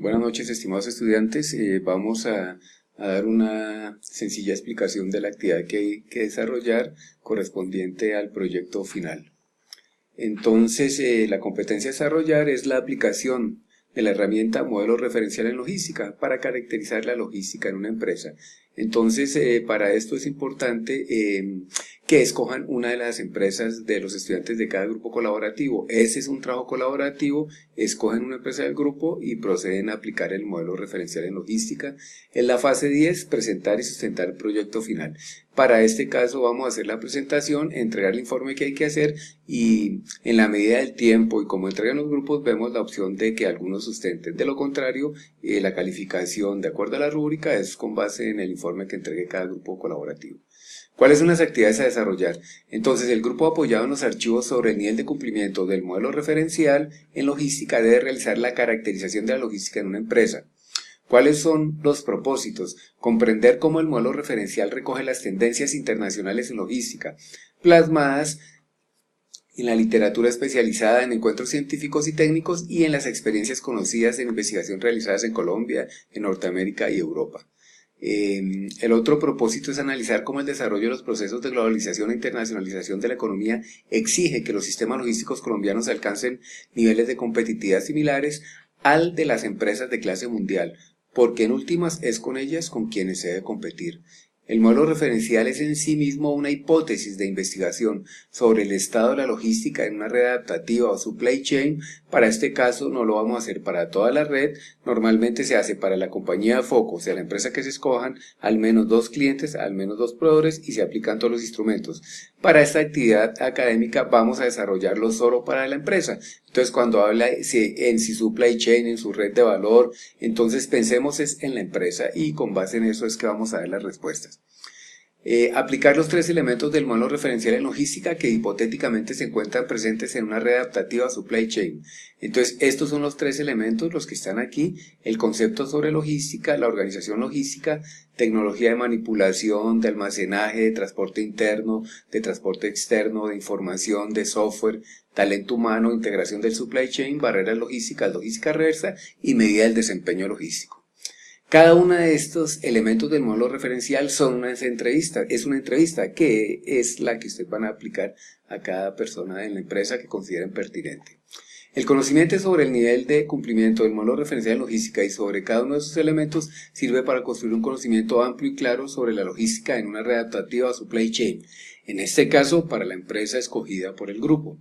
Buenas noches, estimados estudiantes. Vamos a dar una sencilla explicación de la actividad que hay que desarrollar correspondiente al proyecto final. Entonces, la competencia a desarrollar es la aplicación de la herramienta modelo referencial en logística para caracterizar la logística en una empresa. Entonces, para esto es importante que escojan una de las empresas de los estudiantes de cada grupo colaborativo. Ese es un trabajo colaborativo, escogen una empresa del grupo y proceden a aplicar el modelo referencial en logística. En la fase 10, presentar y sustentar el proyecto final. Para este caso vamos a hacer la presentación, entregar el informe que hay que hacer y en la medida del tiempo y como entregan los grupos vemos la opción de que algunos sustenten. De lo contrario, la calificación de acuerdo a la rúbrica es con base en el informe que entregue cada grupo colaborativo. ¿Cuáles son las actividades a desarrollar? Entonces, el grupo apoyado en los archivos sobre el nivel de cumplimiento del modelo referencial en logística debe realizar la caracterización de la logística en una empresa. ¿Cuáles son los propósitos? Comprender cómo el modelo referencial recoge las tendencias internacionales en logística, plasmadas en la literatura especializada en encuentros científicos y técnicos y en las experiencias conocidas en investigación realizadas en Colombia, en Norteamérica y Europa. El otro propósito es analizar cómo el desarrollo de los procesos de globalización e internacionalización de la economía exige que los sistemas logísticos colombianos alcancen niveles de competitividad similares al de las empresas de clase mundial, porque en últimas es con ellas con quienes se debe competir. El modelo referencial es en sí mismo una hipótesis de investigación sobre el estado de la logística en una red adaptativa o supply chain. Para este caso no lo vamos a hacer para toda la red, normalmente se hace para la compañía de foco, o sea la empresa que se escojan, al menos 2 clientes, al menos 2 proveedores y se aplican todos los instrumentos. Para esta actividad académica vamos a desarrollarlo solo para la empresa. Entonces cuando habla en su supply chain, en su red de valor, entonces pensemos es en la empresa y con base en eso es que vamos a dar las respuestas. Aplicar los 3 elementos del modelo referencial en logística que hipotéticamente se encuentran presentes en una red adaptativa supply chain. Entonces estos son los 3 elementos, los que están aquí: el concepto sobre logística, la organización logística, tecnología de manipulación, de almacenaje, de transporte interno, de transporte externo, de información, de software, talento humano, integración del supply chain, barreras logísticas, logística reversa y medida del desempeño logístico. Cada uno de estos elementos del modelo referencial son unas entrevistas, es una entrevista que es la que ustedes van a aplicar a cada persona en la empresa que consideren pertinente. El conocimiento sobre el nivel de cumplimiento del modelo referencial en logística y sobre cada uno de esos elementos sirve para construir un conocimiento amplio y claro sobre la logística en una red adaptativa o supply chain, en este caso para la empresa escogida por el grupo.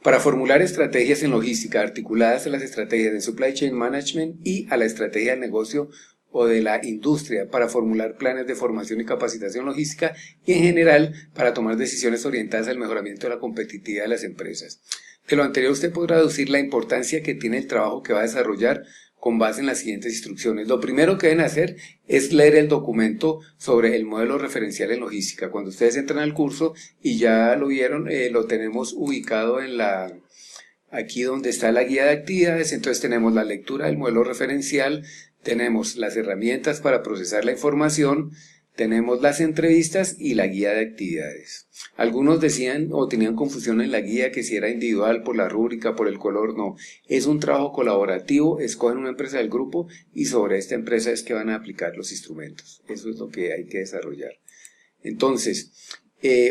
Para formular estrategias en logística articuladas a las estrategias de supply chain management y a la estrategia del negocio o de la industria, para formular planes de formación y capacitación logística y en general para tomar decisiones orientadas al mejoramiento de la competitividad de las empresas. De lo anterior usted podrá deducir la importancia que tiene el trabajo que va a desarrollar con base en las siguientes instrucciones. Lo primero que deben hacer es leer el documento sobre el modelo referencial en logística. Cuando ustedes entran al curso y ya lo vieron, lo tenemos ubicado en aquí donde está la guía de actividades. Entonces tenemos la lectura del modelo referencial, tenemos las herramientas para procesar la información, tenemos las entrevistas y la guía de actividades. Algunos decían o tenían confusión en la guía que si era individual, por la rúbrica, por el color. No, es un trabajo colaborativo, escogen una empresa del grupo y sobre esta empresa es que van a aplicar los instrumentos. Eso es lo que hay que desarrollar. Entonces,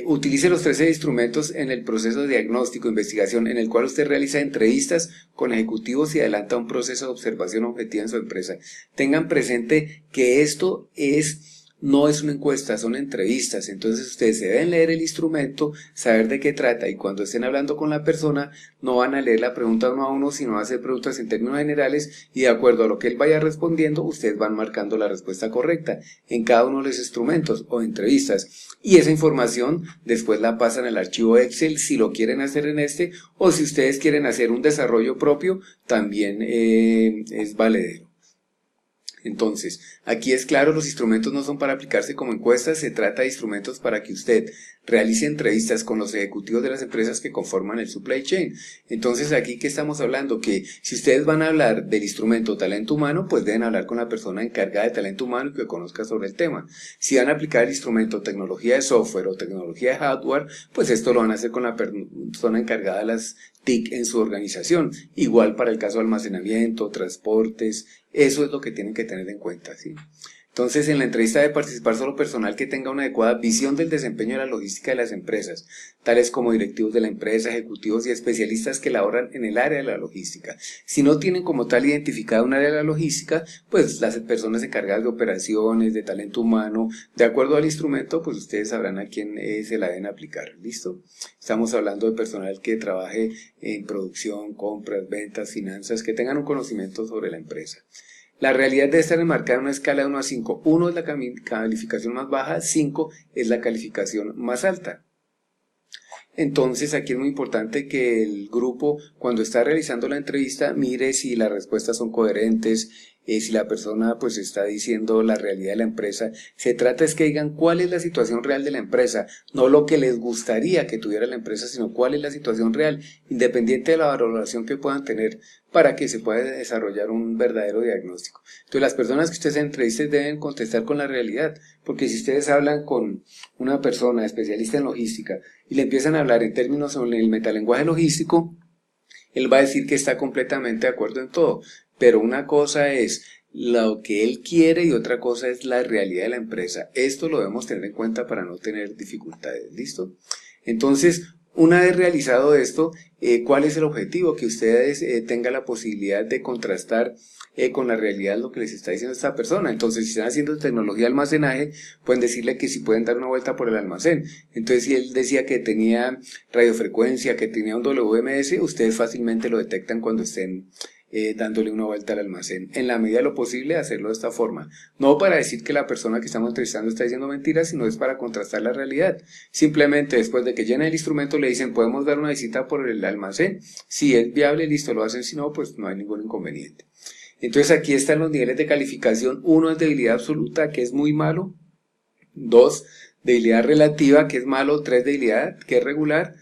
utilice los 13 instrumentos en el proceso de diagnóstico e investigación en el cual usted realiza entrevistas con ejecutivos y adelanta un proceso de observación objetiva en su empresa. Tengan presente que esto no es una encuesta, son entrevistas. Entonces ustedes se deben leer el instrumento, saber de qué trata y cuando estén hablando con la persona no van a leer la pregunta uno a uno, sino van a hacer preguntas en términos generales y de acuerdo a lo que él vaya respondiendo, ustedes van marcando la respuesta correcta en cada uno de los instrumentos o entrevistas. Y esa información después la pasan al archivo Excel si lo quieren hacer en este, o si ustedes quieren hacer un desarrollo propio, también es valedero. Entonces, aquí es claro, los instrumentos no son para aplicarse como encuestas, se trata de instrumentos para que usted realice entrevistas con los ejecutivos de las empresas que conforman el supply chain. Entonces, aquí que estamos hablando, que si ustedes van a hablar del instrumento talento humano, pues deben hablar con la persona encargada de talento humano y que conozca sobre el tema. Si van a aplicar el instrumento tecnología de software o tecnología de hardware, pues esto lo van a hacer con la persona encargada de las TIC en su organización. Igual para el caso de almacenamiento, transportes, Eso es lo que tienen que tener en cuenta, ¿sí? Entonces, en la entrevista debe participar solo personal que tenga una adecuada visión del desempeño de la logística de las empresas, tales como directivos de la empresa, ejecutivos y especialistas que laboran en el área de la logística. Si no tienen como tal identificada un área de la logística, pues las personas encargadas de operaciones, de talento humano, de acuerdo al instrumento, pues ustedes sabrán a quién se la deben aplicar. ¿Listo? Estamos hablando de personal que trabaje en producción, compras, ventas, finanzas, que tengan un conocimiento sobre la empresa. La realidad debe estar enmarcada en una escala de 1 a 5. 1 es la calificación más baja, 5 es la calificación más alta. Entonces aquí es muy importante que el grupo, cuando está realizando la entrevista, mire si las respuestas son coherentes, si la persona pues está diciendo la realidad de la empresa. Se trata es que digan cuál es la situación real de la empresa, no lo que les gustaría que tuviera la empresa, sino cuál es la situación real, independiente de la valoración que puedan tener, para que se pueda desarrollar un verdadero diagnóstico. Entonces las personas que ustedes entrevisten deben contestar con la realidad, porque si ustedes hablan con una persona especialista en logística y le empiezan a hablar en términos sobre el metalenguaje logístico, él va a decir que está completamente de acuerdo en todo, pero una cosa es lo que él quiere y otra cosa es la realidad de la empresa. Esto lo debemos tener en cuenta para no tener dificultades, ¿listo? Entonces, una vez realizado esto, ¿cuál es el objetivo? Que ustedes tengan la posibilidad de contrastar con la realidad lo que les está diciendo esta persona. Entonces, si están haciendo tecnología de almacenaje, pueden decirle que si pueden dar una vuelta por el almacén. Entonces, si él decía que tenía radiofrecuencia, que tenía un WMS, ustedes fácilmente lo detectan cuando estén dándole una vuelta al almacén. En la medida de lo posible, hacerlo de esta forma. No para decir que la persona que estamos entrevistando está diciendo mentiras, sino es para contrastar la realidad. Simplemente después de que llenen el instrumento le dicen, ¿podemos dar una visita por el almacén? Si es viable, listo, lo hacen. Si no, pues no hay ningún inconveniente. Entonces aquí están los niveles de calificación. 1 es debilidad absoluta, que es muy malo. 2, debilidad relativa, que es malo. 3, debilidad, que es regular.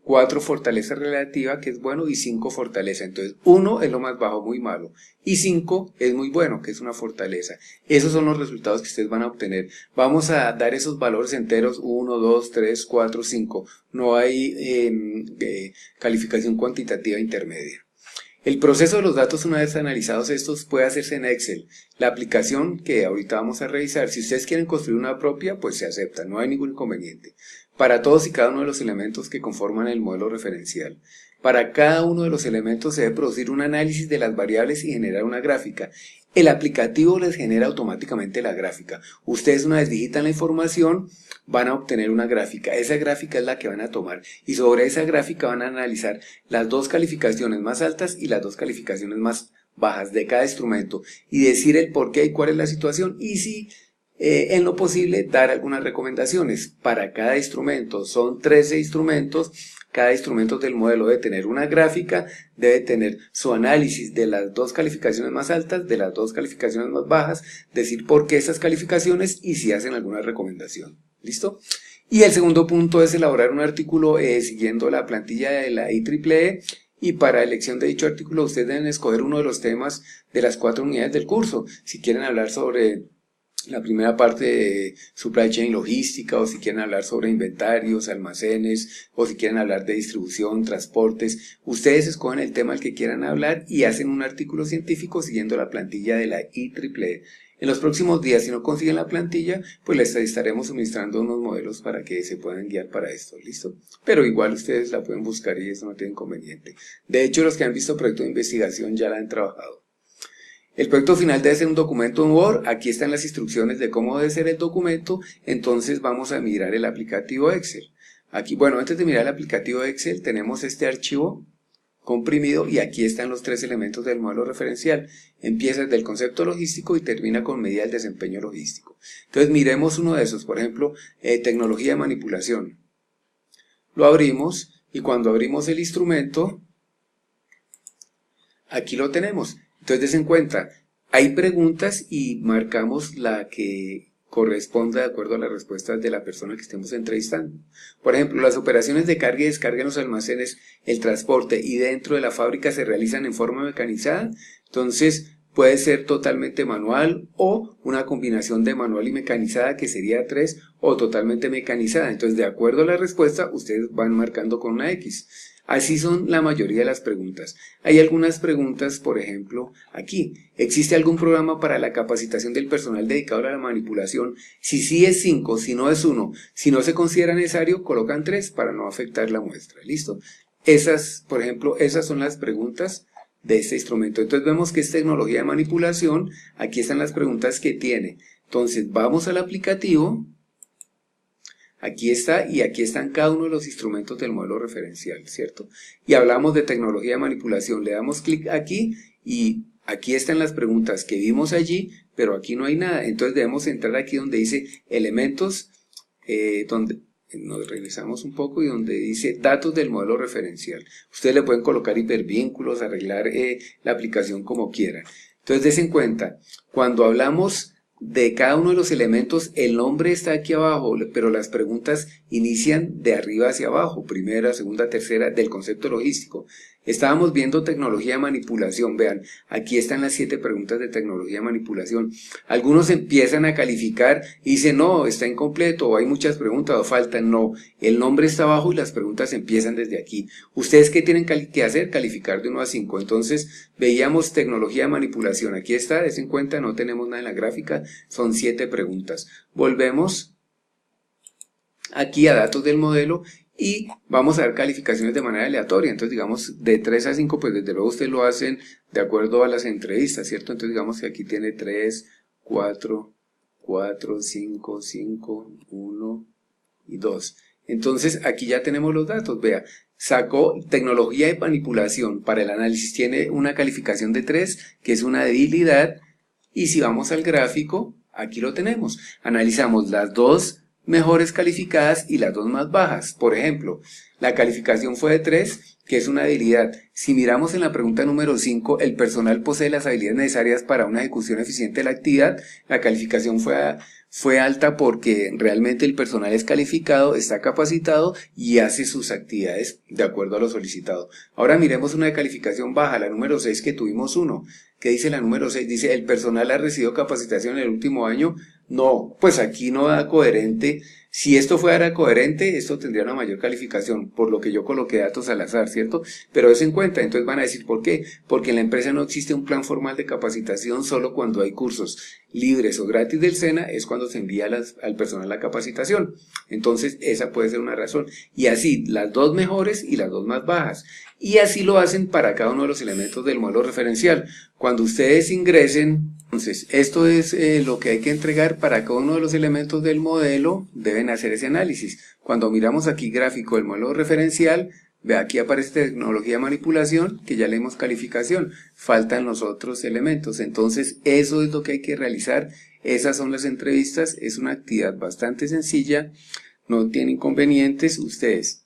4, fortaleza relativa, que es bueno, y 5, fortaleza. Entonces, 1 es lo más bajo, muy malo, y 5 es muy bueno, que es una fortaleza. Esos son los resultados que ustedes van a obtener. Vamos a dar esos valores enteros, 1, 2, 3, 4, 5. No hay calificación cuantitativa intermedia. El proceso de los datos, una vez analizados estos, puede hacerse en Excel. La aplicación que ahorita vamos a revisar, si ustedes quieren construir una propia, pues se acepta, no hay ningún inconveniente. Para todos y cada uno de los elementos que conforman el modelo referencial. Para cada uno de los elementos se debe producir un análisis de las variables y generar una gráfica. El aplicativo les genera automáticamente la gráfica. Ustedes una vez digitan la información, van a obtener una gráfica. Esa gráfica es la que van a tomar y sobre esa gráfica van a analizar las dos calificaciones más altas y las dos calificaciones más bajas de cada instrumento y decir el por qué y cuál es la situación y si en lo posible dar algunas recomendaciones para cada instrumento. Son 13 instrumentos. Cada instrumento del modelo debe tener una gráfica, debe tener su análisis de las dos calificaciones más altas, de las dos calificaciones más bajas, decir por qué esas calificaciones y si hacen alguna recomendación. ¿Listo? Y el segundo punto es elaborar un artículo siguiendo la plantilla de la IEEE. Y para elección de dicho artículo ustedes deben escoger uno de los temas de las 4 unidades del curso. Si quieren hablar sobre la primera parte de supply chain logística, o si quieren hablar sobre inventarios, almacenes, o si quieren hablar de distribución, transportes, ustedes escogen el tema al que quieran hablar y hacen un artículo científico siguiendo la plantilla de la IEEE. En los próximos días, si no consiguen la plantilla, pues les estaremos suministrando unos modelos para que se puedan guiar para esto, ¿listo? Pero igual ustedes la pueden buscar y eso no tiene inconveniente. De hecho, los que han visto proyectos de investigación ya la han trabajado. El proyecto final debe ser un documento en Word. Aquí están las instrucciones de cómo debe ser el documento. Entonces vamos a mirar el aplicativo Excel. Aquí, bueno, antes de mirar el aplicativo Excel, tenemos este archivo comprimido y aquí están los 3 elementos del modelo referencial. Empieza desde el concepto logístico y termina con medida del desempeño logístico. Entonces miremos uno de esos, por ejemplo, tecnología de manipulación. Lo abrimos y cuando abrimos el instrumento, aquí lo tenemos. Entonces, den en cuenta, hay preguntas y marcamos la que corresponda de acuerdo a las respuestas de la persona que estemos entrevistando. Por ejemplo, las operaciones de carga y descarga en los almacenes, el transporte y dentro de la fábrica se realizan en forma mecanizada. Entonces, puede ser totalmente manual o una combinación de manual y mecanizada que sería 3 o totalmente mecanizada. Entonces, de acuerdo a la respuesta, ustedes van marcando con una X. Así son la mayoría de las preguntas. Hay algunas preguntas, por ejemplo, aquí. ¿Existe algún programa para la capacitación del personal dedicado a la manipulación? Si sí es 5, si no es 1. Si no se considera necesario, colocan 3 para no afectar la muestra. ¿Listo? Esas, por ejemplo, esas son las preguntas de este instrumento. Entonces vemos que es tecnología de manipulación. Aquí están las preguntas que tiene. Entonces vamos al aplicativo. Aquí está, y aquí están cada uno de los instrumentos del modelo referencial, ¿cierto? Y hablamos de tecnología de manipulación. Le damos clic aquí y aquí están las preguntas que vimos allí, pero aquí no hay nada. Entonces debemos entrar aquí donde dice elementos, donde nos regresamos un poco y donde dice datos del modelo referencial. Ustedes le pueden colocar hipervínculos, arreglar la aplicación como quieran. Entonces des en cuenta, cuando hablamos de cada uno de los elementos, el nombre está aquí abajo, pero las preguntas inician de arriba hacia abajo, primera, segunda, tercera, del concepto logístico. Estábamos viendo tecnología de manipulación, vean, aquí están las 7 preguntas de tecnología de manipulación. Algunos empiezan a calificar y dicen, no, está incompleto, o hay muchas preguntas, o faltan, no. El nombre está abajo y las preguntas empiezan desde aquí. ¿Ustedes qué tienen que hacer? Calificar de 1 a 5. Entonces, veíamos tecnología de manipulación, aquí está, des en cuenta, no tenemos nada en la gráfica, son 7 preguntas. Volvemos aquí a datos del modelo y vamos a dar calificaciones de manera aleatoria. Entonces digamos de 3 a 5, pues desde luego ustedes lo hacen de acuerdo a las entrevistas, ¿cierto? Entonces digamos que aquí tiene 3, 4, 4, 5, 5, 1 y 2. Entonces aquí ya tenemos los datos, vea, sacó tecnología de manipulación para el análisis, tiene una calificación de 3, que es una debilidad, y si vamos al gráfico, aquí lo tenemos, analizamos las dos mejores calificadas y las dos más bajas. Por ejemplo, la calificación fue de 3, que es una debilidad. Si miramos en la pregunta número 5, el personal posee las habilidades necesarias para una ejecución eficiente de la actividad, la calificación fue alta porque realmente el personal es calificado, está capacitado y hace sus actividades de acuerdo a lo solicitado. Ahora miremos una de calificación baja, la número 6, que tuvimos 1. ¿Qué dice la número 6? Dice, ¿el personal ha recibido capacitación en el último año? No, pues aquí no da coherente. Si esto fuera coherente, esto tendría una mayor calificación, por lo que yo coloqué datos al azar, ¿cierto? Pero eso en cuenta, entonces van a decir, ¿por qué? Porque en la empresa no existe un plan formal de capacitación, solo cuando hay cursos libres o gratis del SENA es cuando se envía al personal la capacitación. Entonces esa puede ser una razón. Y así, las dos mejores y las dos más bajas. Y así lo hacen para cada uno de los elementos del modelo referencial. Cuando ustedes ingresen, entonces esto es lo que hay que entregar para cada uno de los elementos del modelo, deben hacer ese análisis. Cuando miramos aquí gráfico del modelo referencial, ve aquí aparece tecnología de manipulación, que ya leemos calificación, faltan los otros elementos. Entonces eso es lo que hay que realizar, esas son las entrevistas, es una actividad bastante sencilla, no tiene inconvenientes, ustedes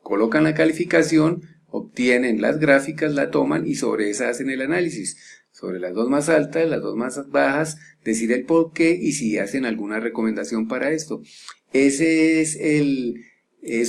colocan la calificación, obtienen las gráficas, la toman y sobre esa hacen el análisis. Sobre las dos más altas, las dos más bajas, decir el por qué y si hacen alguna recomendación para esto. Esos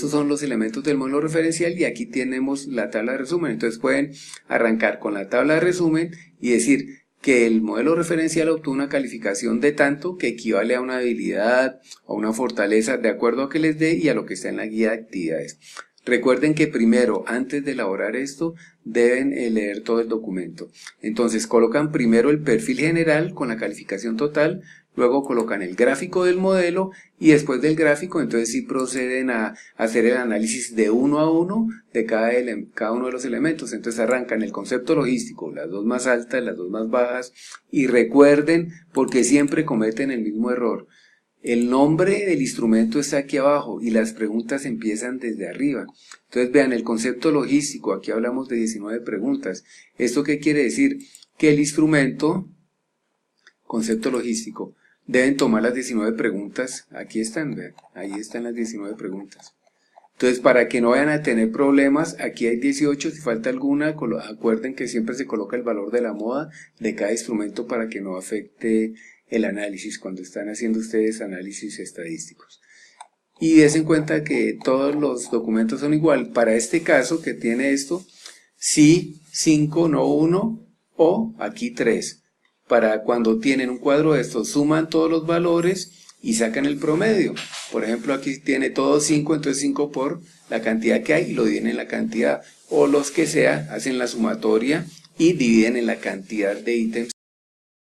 son los elementos del modelo referencial y aquí tenemos la tabla de resumen. Entonces pueden arrancar con la tabla de resumen y decir que el modelo referencial obtuvo una calificación de tanto que equivale a una habilidad o una fortaleza de acuerdo a que les dé y a lo que está en la guía de actividades. Recuerden que primero, antes de elaborar esto, deben leer todo el documento. Entonces colocan primero el perfil general con la calificación total, luego colocan el gráfico del modelo y después del gráfico entonces sí proceden a hacer el análisis de uno a uno de cada uno de los elementos. Entonces arrancan el concepto logístico, las dos más altas, las dos más bajas, y recuerden, porque siempre cometen el mismo error, el nombre del instrumento está aquí abajo y las preguntas empiezan desde arriba. Entonces vean el concepto logístico, aquí hablamos de 19 preguntas. ¿Esto qué quiere decir? Que el instrumento, concepto logístico, deben tomar las 19 preguntas, aquí están, vean, ahí están las 19 preguntas. Entonces para que no vayan a tener problemas, aquí hay 18, si falta alguna, acuerden que siempre se coloca el valor de la moda de cada instrumento para que no afecte el análisis cuando están haciendo ustedes análisis estadísticos. Y des en cuenta que todos los documentos son igual. Para este caso que tiene esto, sí 5, no 1, o aquí 3. Para cuando tienen un cuadro de estos, suman todos los valores y sacan el promedio. Por ejemplo, aquí tiene todo 5, entonces 5 por la cantidad que hay y lo dividen en la cantidad, o los que sea, hacen la sumatoria y dividen en la cantidad de ítems